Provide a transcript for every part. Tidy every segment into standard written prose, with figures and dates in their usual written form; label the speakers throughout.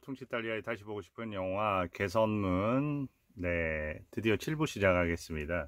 Speaker 1: 퉁치 딸리아에 다시 보고 싶은 영화 개선문. 네, 드디어 7부 시작하겠습니다.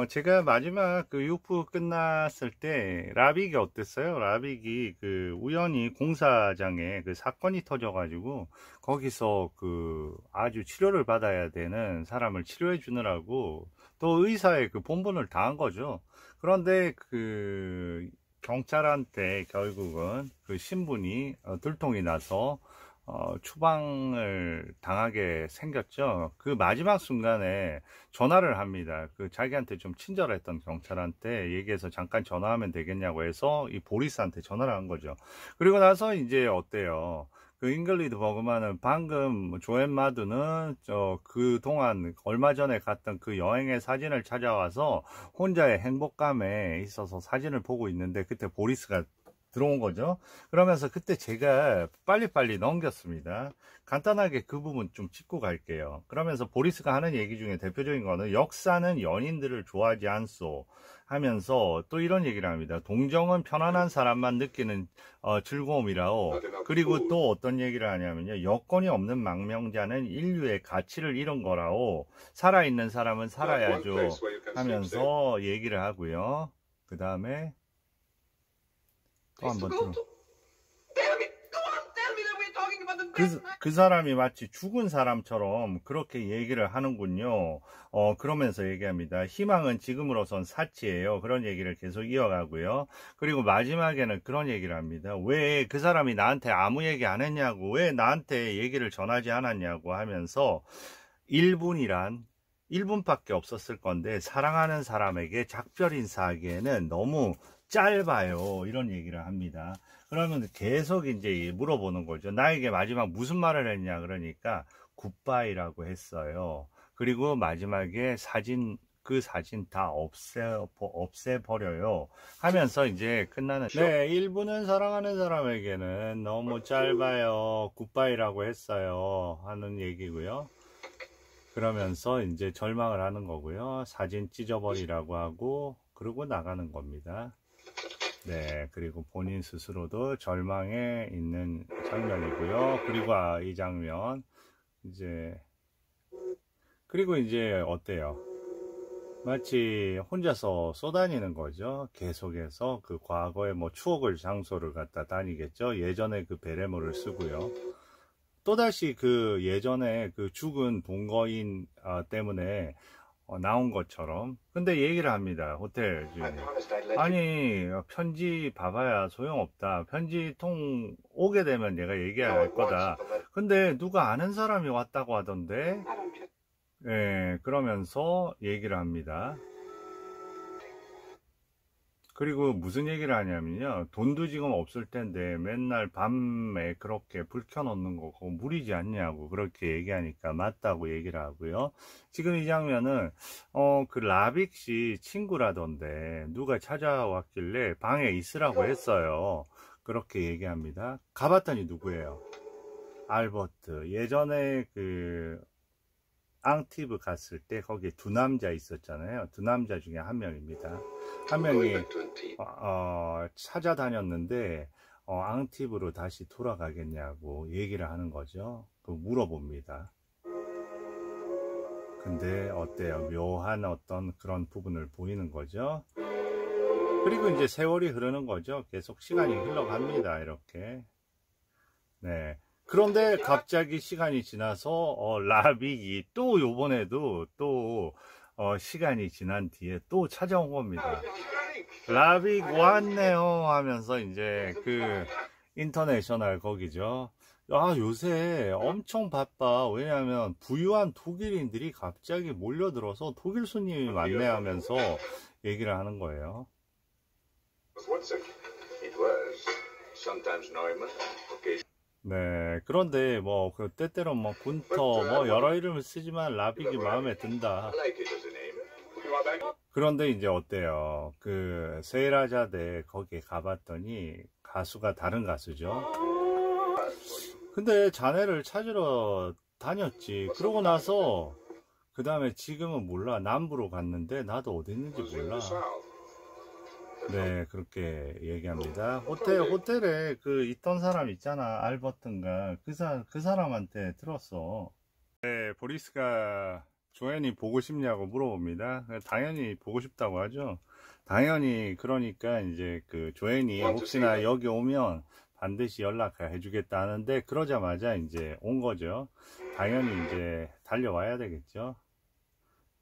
Speaker 1: 제가 마지막 그 6부 끝났을 때 라빅이 어땠어요? 라빅이 그 우연히 공사장에 그 사건이 터져가지고 거기서 그 아주 치료를 받아야 되는 사람을 치료해 주느라고 또 의사의 그 본분을 다한 거죠. 그런데 그 경찰한테 결국은 그 신분이 들통이 나서 추방을 당하게 생겼죠. 그 마지막 순간에 전화를 합니다. 그 자기한테 좀 친절했던 경찰한테 얘기해서 잠깐 전화하면 되겠냐고 해서 이 보리스한테 전화를 한 거죠. 그리고 나서 이제 어때요? 그 잉글리드 버그만은 방금 조앤 마두는 그동안 얼마 전에 갔던 그 여행의 사진을 찾아와서 혼자의 행복감에 있어서 사진을 보고 있는데 그때 보리스가 들어온 거죠. 그러면서 그때 제가 빨리빨리 넘겼습니다. 간단하게 그 부분 좀 짚고 갈게요. 그러면서 보리스가 하는 얘기 중에 대표적인 거는 역사는 연인들을 좋아하지 않소 하면서 또 이런 얘기를 합니다. 동정은 편안한 사람만 느끼는 즐거움이라오. 그리고 또 어떤 얘기를 하냐면요. 여건이 없는 망명자는 인류의 가치를 잃은 거라오. 살아있는 사람은 살아야죠 하면서 얘기를 하고요. 그 다음에 또 한번 그 사람이 마치 죽은 사람처럼 그렇게 얘기를 하는군요. 그러면서 얘기합니다. 희망은 지금으로선 사치예요. 그런 얘기를 계속 이어가고요. 그리고 마지막에는 그런 얘기를 합니다. 왜 그 사람이 나한테 아무 얘기 안 했냐고, 왜 나한테 얘기를 전하지 않았냐고 하면서 1분밖에 없었을 건데 사랑하는 사람에게 작별 인사하기에는 너무 짧아요. 이런 얘기를 합니다. 그러면 계속 이제 물어보는 거죠. 나에게 마지막 무슨 말을 했냐 그러니까 굿바이라고 했어요. 그리고 마지막에 그 사진 다 없애버려요 하면서 이제 끝나는. 네, 1부는 사랑하는 사람에게는 너무 짧아요. 굿바이라고 했어요 하는 얘기고요. 그러면서 이제 절망을 하는 거고요. 사진 찢어버리라고 하고 그러고 나가는 겁니다. 네, 그리고 본인 스스로도 절망에 있는 장면이고요. 그리고 이 장면 그리고 이제 어때요? 마치 혼자서 쏘다니는 거죠. 계속해서 그 과거의 뭐 추억을 장소를 갖다 다니겠죠. 예전에 그 베레모를 쓰고요. 또다시 그 예전에 그 죽은 동거인 때문에 나온 것처럼. 근데 얘기를 합니다. 호텔 주인이. 아니, 편지 봐봐야 소용없다. 편지통 오게 되면 내가 얘기할 거다. 근데 누가 아는 사람이 왔다고 하던데. 예, 그러면서 얘기를 합니다. 그리고 무슨 얘기를 하냐면요. 돈도 지금 없을 텐데 맨날 밤에 그렇게 불 켜놓는 거 그거 무리지 않냐고 그렇게 얘기하니까 맞다고 얘기를 하고요. 지금 이 장면은 그 라빅 씨 친구라던데 누가 찾아왔길래 방에 있으라고 했어요. 그렇게 얘기합니다. 가봤더니 누구예요? 알버트. 예전에 그 앙티브 갔을 때 거기에 두 남자 있었잖아요. 두 남자 중에 한 명입니다. 한 명이 찾아다녔는데 앙티브로 다시 돌아가겠냐고 얘기를 하는 거죠. 물어봅니다. 근데 어때요? 묘한 어떤 그런 부분을 보이는 거죠. 그리고 이제 세월이 흐르는 거죠. 계속 시간이 흘러갑니다. 이렇게. 네. 그런데 갑자기 시간이 지나서 라빅이 또 요번에도 또 시간이 지난 뒤에 또 찾아온 겁니다. 라빅 왔네요 하면서 이제 그 인터내셔널 거기죠. 요새 엄청 바빠. 왜냐하면 부유한 독일인들이 갑자기 몰려들어서 독일 손님이 많네 하면서 얘기를 하는 거예요. 네, 그런데 뭐 그 때때로 뭐 군터 뭐 여러 이름을 쓰지만 라빅이 마음에 든다. 그런데 이제 어때요? 그 세라자대 거기에 가봤더니 가수가 다른 가수죠. 근데 자네를 찾으러 다녔지. 그러고 나서 그 다음에 지금은 몰라. 남부로 갔는데 나도 어디 있는지 몰라. 네, 그렇게 얘기합니다. 호텔에 그 있던 사람 있잖아. 알버튼가. 그 사람한테 들었어. 네, 보리스가 조앤이 보고 싶냐고 물어봅니다. 당연히 보고 싶다고 하죠. 당연히, 그러니까 이제 그 조앤이 혹시나 여기 오면 반드시 연락해 주겠다 하는데, 그러자마자 이제 온 거죠. 당연히 이제 달려와야 되겠죠.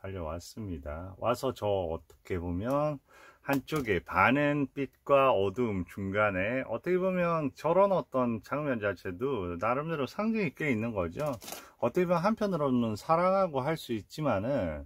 Speaker 1: 달려왔습니다. 와서 저 어떻게 보면 한쪽에 반은 빛과 어두움 중간에 어떻게 보면 저런 어떤 장면 자체도 나름대로 상징이 꽤 있는 거죠. 어떻게 보면 한편으로는 사랑하고 할 수 있지만은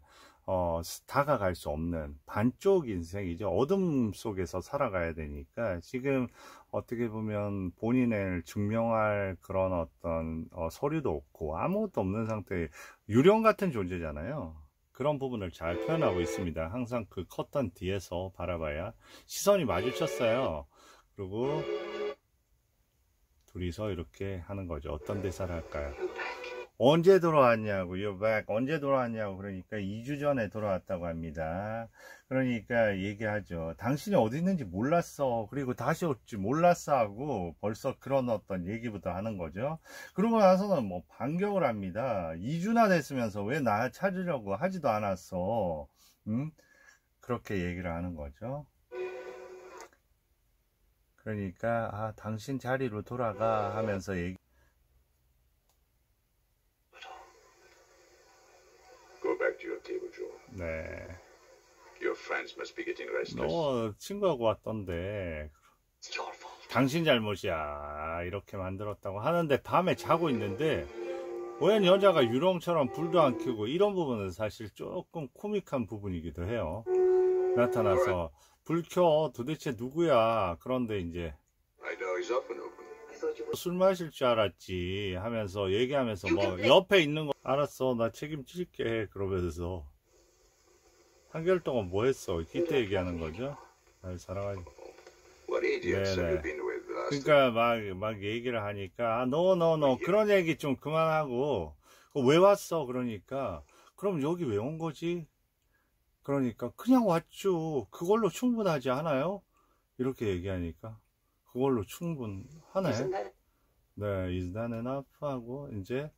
Speaker 1: 다가갈 수 없는 반쪽 인생이죠. 어둠 속에서 살아가야 되니까 지금 어떻게 보면 본인을 증명할 그런 어떤 서류도 없고 아무것도 없는 상태에 유령 같은 존재잖아요. 그런 부분을 잘 표현하고 있습니다. 항상 그 커튼 뒤에서 바라봐야 시선이 마주쳤어요. 그리고 둘이서 이렇게 하는 거죠. 어떤 대사를 할까요? 언제 돌아왔냐고, you're back. 언제 돌아왔냐고. 그러니까 2주 전에 돌아왔다고 합니다. 그러니까 얘기하죠. 당신이 어디 있는지 몰랐어. 그리고 다시 올 줄 몰랐어 하고 벌써 그런 어떤 얘기부터 하는 거죠. 그러고 나서는 뭐 반격을 합니다. 2주나 됐으면서 왜 나 찾으려고 하지도 않았어. 응? 그렇게 얘기를 하는 거죠. 그러니까 당신 자리로 돌아가 하면서 얘기.
Speaker 2: Go back to your table, Joe.
Speaker 1: 네.
Speaker 2: Your friends must be getting restless.
Speaker 1: 너 친구하고 왔던데
Speaker 2: It's your fault.
Speaker 1: 당신 잘못이야 이렇게 만들었다고 하는데 밤에 자고 있는데 웬 여자가 유령처럼 불도 안 켜고 이런 부분은 사실 조금 코믹한 부분이기도 해요. 나타나서 불 켜 도대체 누구야. 그런데 이제
Speaker 2: I know he's up and open.
Speaker 1: 술 마실 줄 알았지 하면서 얘기하면서 뭐 옆에 있는 거 알았어 나 책임질게 그러면서 한개월 동안 뭐 했어 그때 얘기하는 거죠. 날 사랑하지.
Speaker 2: What idiots have
Speaker 1: 네네.
Speaker 2: you been with the last?
Speaker 1: 그러니까 막 얘기를 하니까 no 그런 얘기 좀 그만하고 왜 왔어 그러니까 그럼 여기 왜 온 거지 그러니까 그냥 왔죠 그걸로 충분하지 않아요 이렇게 얘기하니까 그걸로 충분하네. 네, is that enough 하고 이제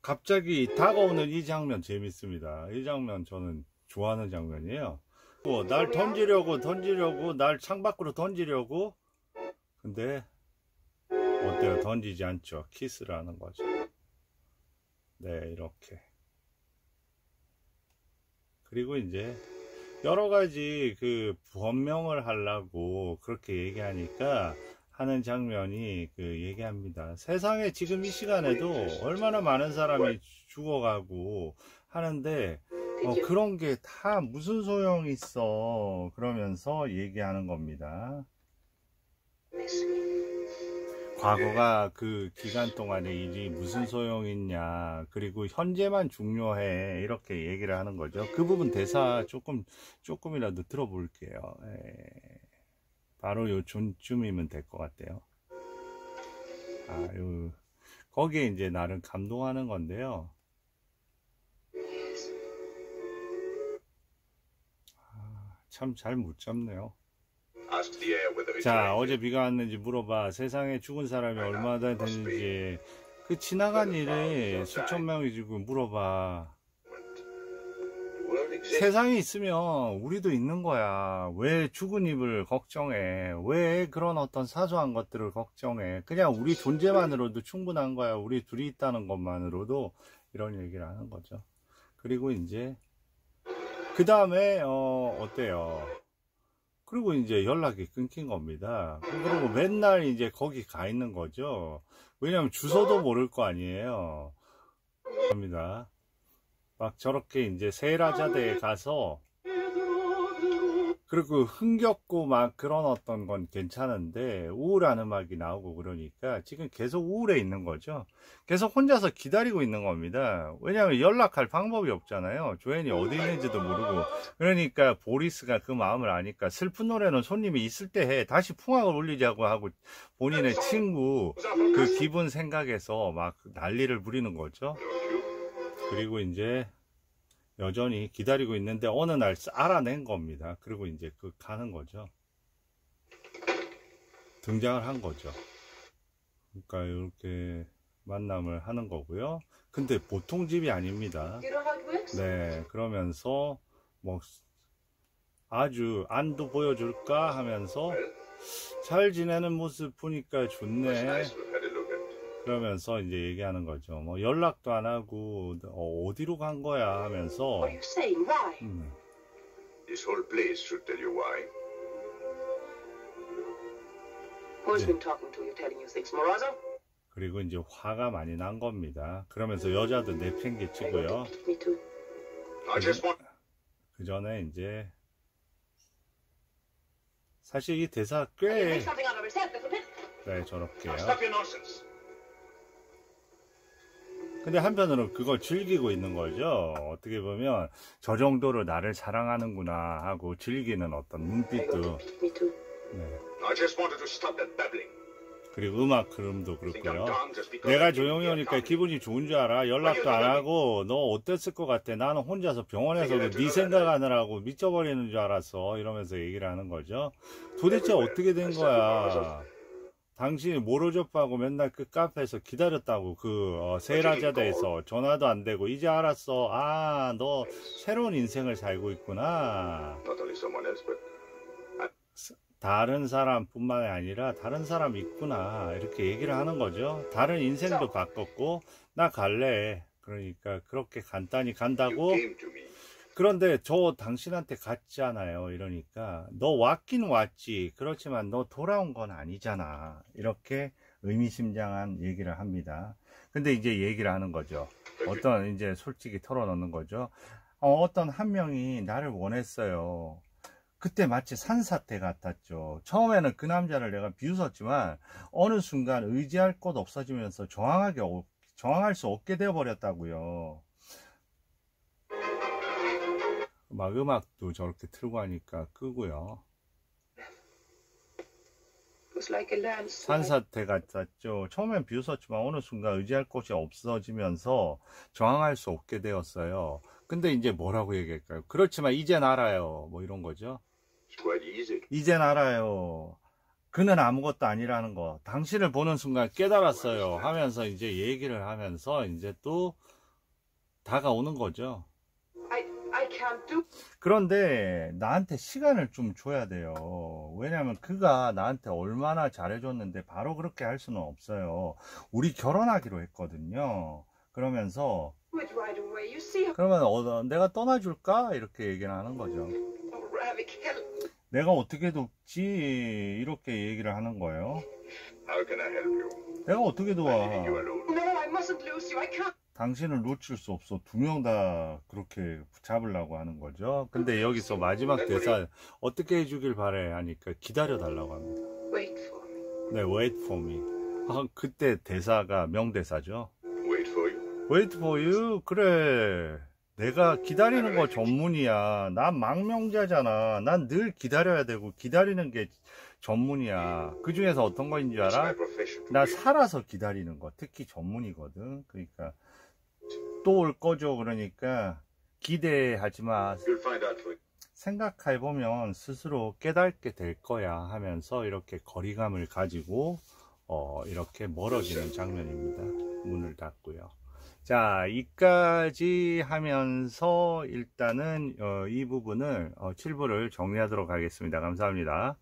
Speaker 1: 갑자기 다가오는 이 장면 재밌습니다. 이 장면 저는 좋아하는 장면이에요. 날 던지려고 날 창밖으로 던지려고 근데 어때요? 던지지 않죠. 키스를 하는 거죠. 네, 이렇게. 그리고 이제 여러 가지 그 변명을 하려고 그렇게 얘기하니까 하는 장면이 그 얘기합니다. 세상에 지금 이 시간에도 얼마나 많은 사람이 죽어가고 하는데 그런 게 다 무슨 소용이 있어 그러면서 얘기하는 겁니다. 과거가 그 기간 동안의 일이 무슨 소용이 있냐 그리고 현재만 중요해 이렇게 얘기를 하는 거죠. 그 부분 대사 조금이라도 들어볼게요. 바로 요쯤이면 될 것 같아요. 거기에 이제 나름 감동하는 건데요. 참 잘 못 잡네요.
Speaker 2: Ask the air whether it's
Speaker 1: 자,
Speaker 2: raining.
Speaker 1: 어제 비가 왔는지 물어봐. 세상에 죽은 사람이 얼마나 되는지. 그 지나간 일에 수천 명이 지금 물어봐.
Speaker 2: The world exists.
Speaker 1: 세상에 있으면 우리도 있는 거야. 왜 죽은 입을 걱정해? 왜 그런 어떤 사소한 것들을 걱정해? 그냥 우리 존재만으로도 충분한 거야. 우리 둘이 있다는 것만으로도 이런 얘기를 하는 거죠. 그리고 이제 그 다음에 어때요? 그리고 이제 연락이 끊긴 겁니다. 그리고 맨날 이제 거기 가 있는 거죠. 왜냐면 주소도 모를 거 아니에요. 합니다. 막 저렇게 이제 세라자대에 가서 그리고 흥겹고 막 그런 어떤 건 괜찮은데 우울한 음악이 나오고 그러니까 지금 계속 우울해 있는 거죠. 계속 혼자서 기다리고 있는 겁니다. 왜냐하면 연락할 방법이 없잖아요. 조앤이 어디 있는지도 모르고. 그러니까 보리스가 그 마음을 아니까 슬픈 노래는 손님이 있을 때 해. 다시 풍악을 울리자고 하고 본인의 친구 그 기분 생각해서 막 난리를 부리는 거죠. 그리고 이제 여전히 기다리고 있는데 어느 날 알아낸 겁니다. 그리고 이제 그 가는 거죠. 등장을 한 거죠. 그러니까 이렇게 만남을 하는 거고요. 근데 보통 집이 아닙니다. 네, 그러면서 뭐 아주 안도 보여줄까 하면서 잘 지내는 모습 보니까
Speaker 2: It's
Speaker 1: 좋네.
Speaker 2: nice we've had a look at.
Speaker 1: 그러면서 이제 얘기하는 거죠. 뭐 연락도 안 하고 어디로 간 거야 하면서
Speaker 3: What are you saying? Why?
Speaker 2: This whole place should tell you why.
Speaker 3: Who's been talking to you, telling you things, Morazzo?
Speaker 1: 그리고 이제 화가 많이 난 겁니다. 그러면서 여자도 내팽개치고요.
Speaker 3: Me too.
Speaker 2: I just want.
Speaker 1: 그 전에 이제 사실 이 대사
Speaker 3: He'll
Speaker 1: 꽤
Speaker 3: make something out of himself, little bit.
Speaker 1: 네, 저렇게요.
Speaker 2: Stop your nonsense.
Speaker 1: 근데 한편으로 그걸 즐기고 있는 거죠. 어떻게 보면 저 정도로 나를 사랑하는구나 하고 즐기는 어떤 눈빛도.
Speaker 3: Me too.
Speaker 1: 네.
Speaker 2: I just wanted to stop that babbling.
Speaker 1: 그리고 음악 흐름도
Speaker 2: Think I'm
Speaker 1: 그렇고요.
Speaker 2: dumb just because
Speaker 1: 내가
Speaker 2: I didn't
Speaker 1: 조용히
Speaker 2: hear
Speaker 1: 오니까
Speaker 2: coming.
Speaker 1: 기분이 좋은 줄 알아. 연락도 안 하고 너 어땠을 것 같아. 나는 혼자서 병원에서도 네 생각하느라고 미쳐버리는 줄 알았어. 이러면서 얘기를 하는 거죠. 도대체 어떻게 된 거야? 당신이 모로조프하고 맨날 그 카페에서 기다렸다고 그 세라자대에서 전화도 안 되고 이제 알았어. 아, 너 새로운 인생을 살고 있구나.
Speaker 2: Not only someone else, but
Speaker 1: 다른 사람뿐만 아니라 다른 사람 있구나 이렇게 얘기를 하는 거죠. 다른 인생도 바꿨고 나 갈래. 그러니까 그렇게 간단히
Speaker 2: you
Speaker 1: 간다고.
Speaker 2: came to me.
Speaker 1: 그런데 저 당신한테 갔잖아요. 이러니까 너 왔긴 왔지. 그렇지만 너 돌아온 건 아니잖아. 이렇게 의미심장한 얘기를 합니다. 근데 이제 얘기를 하는 거죠. 어떤 이제 솔직히 털어놓는 거죠. 어떤 한 명이 나를 원했어요. 그때 마치 산사태 같았죠. 처음에는 그 남자를 내가 비웃었지만 어느 순간 의지할 곳 없어지면서 저항할 수 없게 되어버렸다고요. 막 음악도 저렇게 틀고 하니까 끄고요.
Speaker 3: It was like a landslide.
Speaker 1: 산사태 같았죠. 처음엔 비웃었지만 어느 순간 의지할 곳이 없어지면서 저항할 수 없게 되었어요. 근데 이제 뭐라고 얘기할까요? 그렇지만 이젠 알아요. 뭐 이런 거죠.
Speaker 2: It's quite easy.
Speaker 1: 이젠 알아요. 그는 아무것도 아니라는 거. 당신을 보는 순간 깨달았어요. 하면서 이제 얘기를 하면서 이제 또 다가오는 거죠.
Speaker 3: I can't do.
Speaker 1: 그런데 나한테 시간을 좀 줘야 돼요. 왜냐면 그가 나한테 얼마나 잘해줬는데 바로 그렇게 할 수는 없어요. 우리 결혼하기로 했거든요. 그러면서
Speaker 3: Do it right away. You see,
Speaker 1: 그러면 내가 떠나줄까? 이렇게 얘기를 하는 거죠.
Speaker 3: oh, Ravik, help.
Speaker 1: 내가 어떻게 돕지? 이렇게 얘기를 하는 거예요.
Speaker 2: How can I help you?
Speaker 1: 내가 어떻게 도와?
Speaker 2: Leaving you alone.
Speaker 3: No, I mustn't lose you. I can't.
Speaker 1: 당신을 놓칠 수 없어. 두 명 다 그렇게 붙잡으려고 하는 거죠. 근데 여기서 마지막 대사 어떻게 해주길 바래 하니까 기다려달라고 합니다.
Speaker 3: Wait for me.
Speaker 1: 네, wait for me. 그때 대사가 명대사죠.
Speaker 2: Wait for you.
Speaker 1: wait for you? 그래. 내가 기다리는 거 전문이야. 난 망명자잖아. 난 늘 기다려야 되고 기다리는 게 전문이야. 그 중에서 어떤 거인 줄
Speaker 2: It's my
Speaker 1: 알아?
Speaker 2: profession.
Speaker 1: 나 살아서 기다리는 거 특히 전문이거든. 그러니까 또 올 거죠. 그러니까 기대하지 마.
Speaker 2: You'll find out for you.
Speaker 1: 생각해보면 스스로 깨닫게 될 거야 하면서 이렇게 거리감을 가지고 이렇게 멀어지는 장면입니다. 문을 닫고요. 자, 이까지 하면서 일단은 이 부분을 7부를 정리하도록 하겠습니다. 감사합니다.